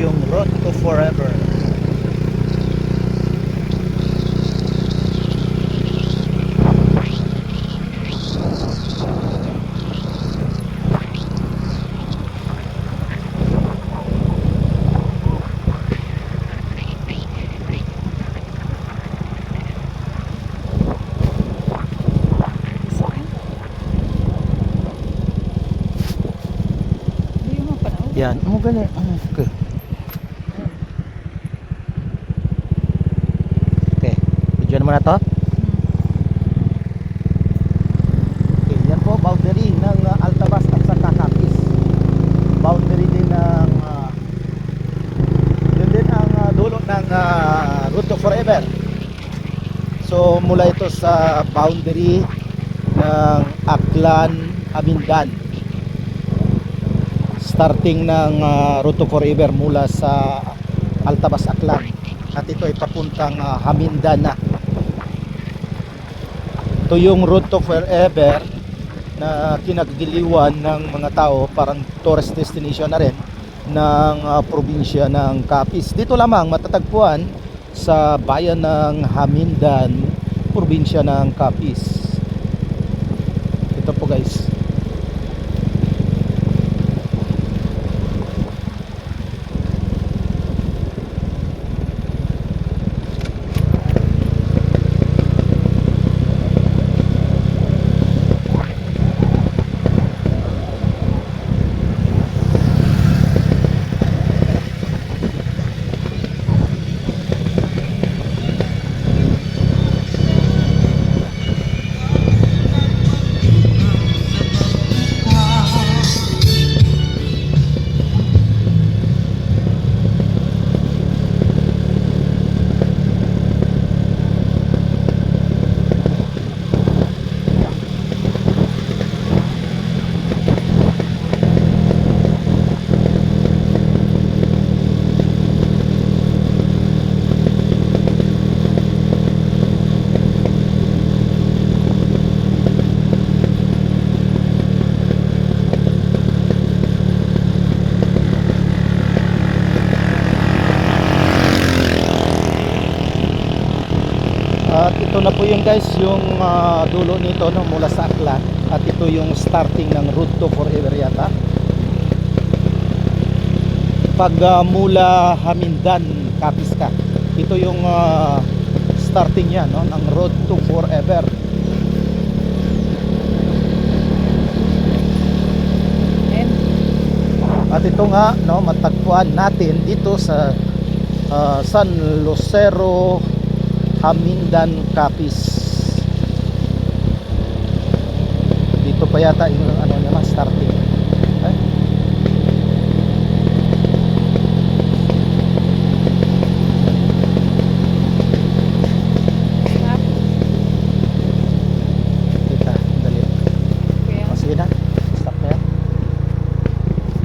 yung Road to Forever. Yan, gani. Okay. Okay, video naman na to. Okay, yan po, boundary ng Altabas at saka Capiz. Boundary din ng yun din ang dulo ng Road to Forever. So mula ito sa boundary ng Aklan, Amindan, starting ng Road to Forever mula sa Altabas, Aklan, at ito ay papuntang Hamindan na. Ito yung Road to Forever na kinagdiliwan ng mga tao, parang tourist destination na rin ng probinsya ng Capiz. Dito lamang matatagpuan sa bayan ng Hamindan, probinsya ng Capiz. Ito po guys. At ito na po yung guys, yung dulo nito no, mula sa Aklan. At ito yung starting ng Road to Forever yata. Pag mula Hamindan, Capiz ka, ito yung starting yan no, ng Road to Forever. At ito nga no, matagpuan natin dito sa San Lucero, Hamindan, Capiz. Dito pa yata yung ano naman starting.